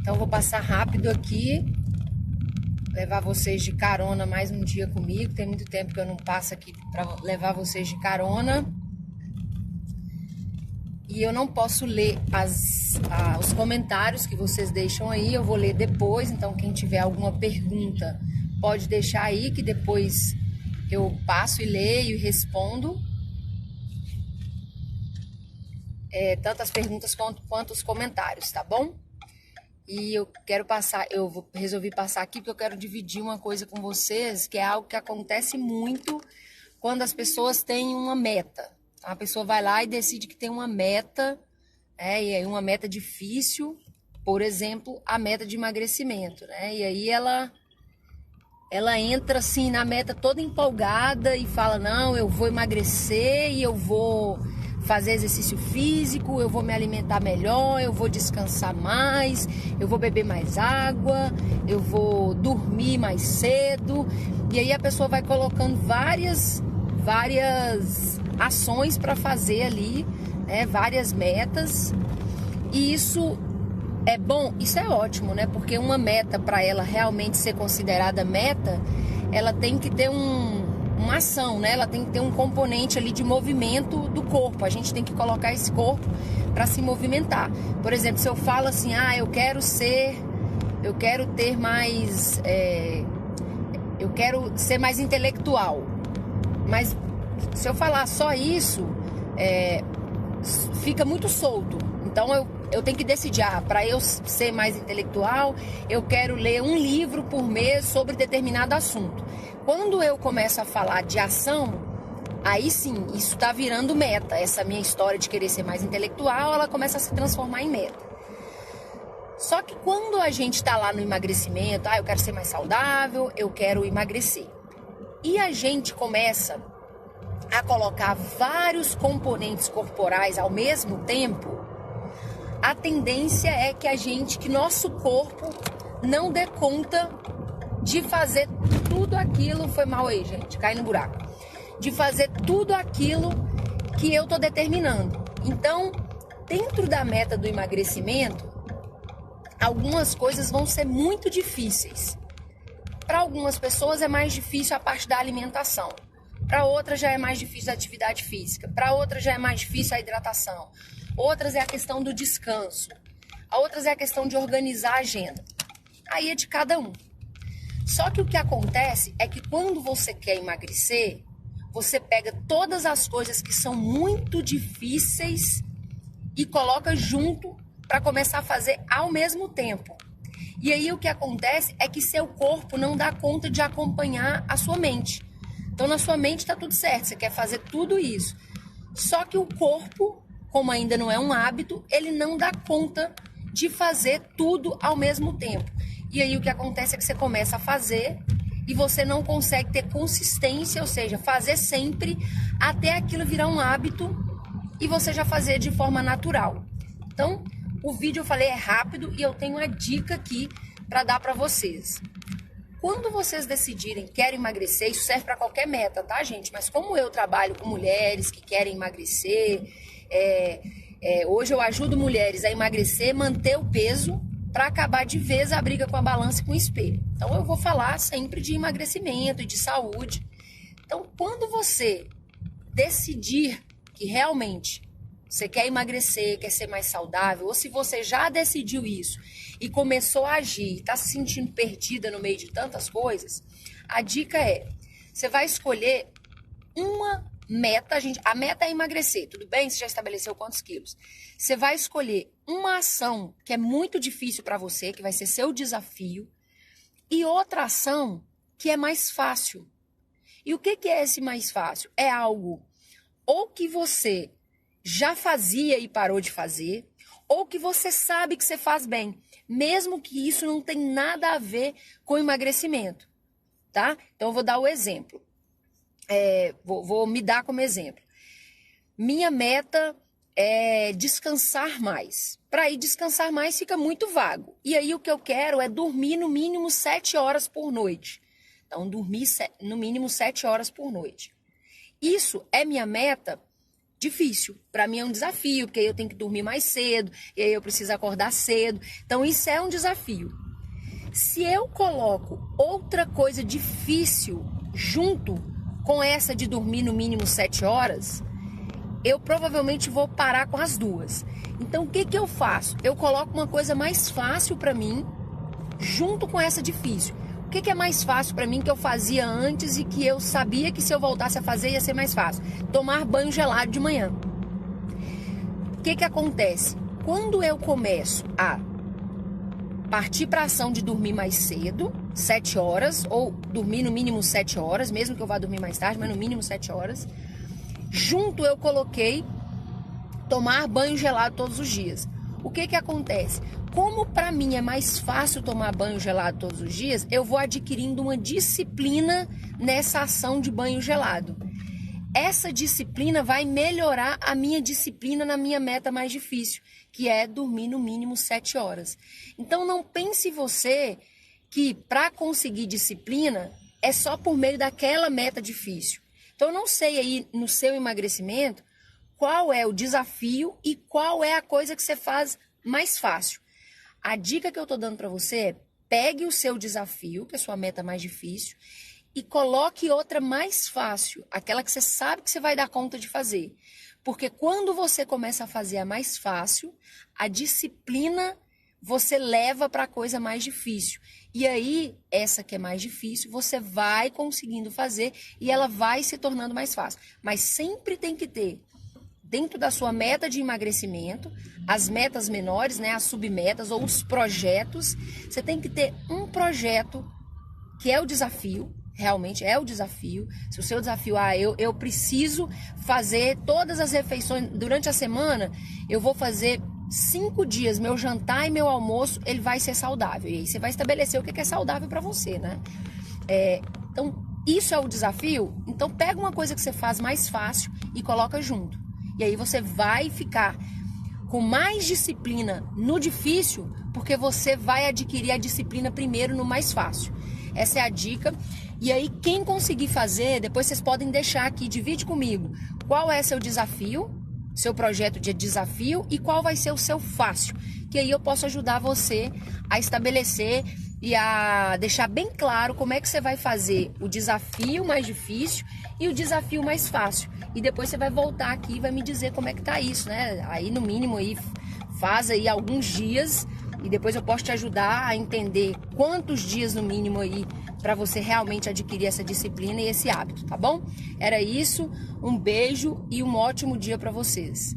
Então eu vou passar rápido aqui, levar vocês de carona mais um dia comigo. Tem muito tempo que eu não passo aqui para levar vocês de carona. E eu não posso ler os comentários que vocês deixam aí, eu vou ler depois. Então quem tiver alguma pergunta pode deixar aí, que depois eu passo e leio e respondo. Tanto as perguntas quanto os comentários, tá bom? E eu resolvi passar aqui porque eu quero dividir uma coisa com vocês, que é algo que acontece muito quando as pessoas têm uma meta. A pessoa vai lá e decide que tem uma meta, e aí uma meta difícil, por exemplo, a meta de emagrecimento, né? E aí ela entra assim na meta toda empolgada e fala, não, eu vou emagrecer e eu vou fazer exercício físico, eu vou me alimentar melhor, eu vou descansar mais, eu vou beber mais água, eu vou dormir mais cedo. E aí a pessoa vai colocando várias ações para fazer ali, né? Várias metas. E isso é bom, isso é ótimo, né? Porque uma meta, para ela realmente ser considerada meta, ela tem que ter uma ação, né? Ela tem que ter um componente ali de movimento do corpo. A gente tem que colocar esse corpo para se movimentar. Por exemplo, se eu falo assim, eu quero ter mais, eu quero ser mais intelectual. Mas se eu falar só isso, fica muito solto. Então eu tenho que decidir, para eu ser mais intelectual, eu quero ler um livro por mês sobre determinado assunto. Quando eu começo a falar de ação, aí sim, isso está virando meta. Essa minha história de querer ser mais intelectual, ela começa a se transformar em meta. Só que quando a gente está lá no emagrecimento, eu quero ser mais saudável, eu quero emagrecer. E a gente começa a colocar vários componentes corporais ao mesmo tempo, a tendência é que nosso corpo não dê conta de fazer tudo aquilo, foi mal aí, gente, cai no buraco, de fazer tudo aquilo que eu tô determinando. Então, dentro da meta do emagrecimento, algumas coisas vão ser muito difíceis. Para algumas pessoas é mais difícil a parte da alimentação. Para outras já é mais difícil a atividade física. Para outras já é mais difícil a hidratação. Outras é a questão do descanso. A outras é a questão de organizar a agenda. Aí é de cada um. Só que o que acontece é que quando você quer emagrecer, você pega todas as coisas que são muito difíceis e coloca junto para começar a fazer ao mesmo tempo. E aí o que acontece é que seu corpo não dá conta de acompanhar a sua mente. Então na sua mente está tudo certo, você quer fazer tudo isso. Só que o corpo, como ainda não é um hábito, ele não dá conta de fazer tudo ao mesmo tempo. E aí o que acontece é que você começa a fazer e você não consegue ter consistência, ou seja, fazer sempre até aquilo virar um hábito e você já fazer de forma natural. Então, o vídeo eu falei é rápido e eu tenho uma dica aqui para dar para vocês. Quando vocês decidirem que querem emagrecer, isso serve para qualquer meta, tá, gente? Mas como eu trabalho com mulheres que querem emagrecer, hoje eu ajudo mulheres a emagrecer, manter o peso, para acabar de vez a briga com a balança e com o espelho. Então eu vou falar sempre de emagrecimento e de saúde. Então quando você decidir que realmente você quer emagrecer, quer ser mais saudável, ou se você já decidiu isso e começou a agir e está se sentindo perdida no meio de tantas coisas, a dica é, você vai escolher uma meta, a meta é emagrecer, tudo bem? Você já estabeleceu quantos quilos? Você vai escolher uma ação que é muito difícil para você, que vai ser seu desafio, e outra ação que é mais fácil. E o que é esse mais fácil? É algo ou que você já fazia e parou de fazer, ou que você sabe que você faz bem, mesmo que isso não tem nada a ver com emagrecimento, tá? Então eu vou dar o exemplo. Vou me dar como exemplo. Minha meta é descansar mais. Para ir descansar mais fica muito vago. E aí o que eu quero é dormir no mínimo 7 horas por noite. Então dormir no mínimo 7 horas por noite. Isso é minha meta difícil. Para mim é um desafio, porque aí eu tenho que dormir mais cedo, e aí eu preciso acordar cedo. Então isso é um desafio. Se eu coloco outra coisa difícil junto com essa de dormir no mínimo 7 horas, eu provavelmente vou parar com as duas. Então o que eu faço? Eu coloco uma coisa mais fácil para mim junto com essa difícil. O que é mais fácil para mim que eu fazia antes e que eu sabia que se eu voltasse a fazer ia ser mais fácil? Tomar banho gelado de manhã. O que acontece? Quando eu começo a partir para a ação de dormir mais cedo, 7 horas, ou dormir no mínimo 7 horas, mesmo que eu vá dormir mais tarde, mas no mínimo 7 horas, junto eu coloquei tomar banho gelado todos os dias. O que acontece? Como para mim é mais fácil tomar banho gelado todos os dias, eu vou adquirindo uma disciplina nessa ação de banho gelado. Essa disciplina vai melhorar a minha disciplina na minha meta mais difícil, que é dormir no mínimo 7 horas. Então não pense você que para conseguir disciplina é só por meio daquela meta difícil. Então eu não sei aí no seu emagrecimento qual é o desafio e qual é a coisa que você faz mais fácil. A dica que eu estou dando para você é: pegue o seu desafio, que é a sua meta mais difícil, e coloque outra mais fácil, aquela que você sabe que você vai dar conta de fazer. Porque quando você começa a fazer a mais fácil, a disciplina você leva para a coisa mais difícil. E aí, essa que é mais difícil, você vai conseguindo fazer e ela vai se tornando mais fácil. Mas sempre tem que ter, dentro da sua meta de emagrecimento, as metas menores, né, as submetas ou os projetos, você tem que ter um projeto que é o desafio, realmente é o desafio. Se o seu desafio, eu preciso fazer todas as refeições durante a semana, eu vou fazer 5 dias, meu jantar e meu almoço, ele vai ser saudável. E aí você vai estabelecer o que é saudável para você, né? Então, isso é o desafio. Então, pega uma coisa que você faz mais fácil e coloca junto. E aí você vai ficar com mais disciplina no difícil, porque você vai adquirir a disciplina primeiro no mais fácil. Essa é a dica. E aí, quem conseguir fazer, depois vocês podem deixar aqui, divide comigo, qual é seu desafio, seu projeto de desafio e qual vai ser o seu fácil. Que aí eu posso ajudar você a estabelecer e a deixar bem claro como é que você vai fazer o desafio mais difícil e o desafio mais fácil. E depois você vai voltar aqui e vai me dizer como é que tá isso, né? Aí no mínimo aí faz aí alguns dias e depois eu posso te ajudar a entender quantos dias no mínimo aí para você realmente adquirir essa disciplina e esse hábito, tá bom? Era isso, um beijo e um ótimo dia para vocês.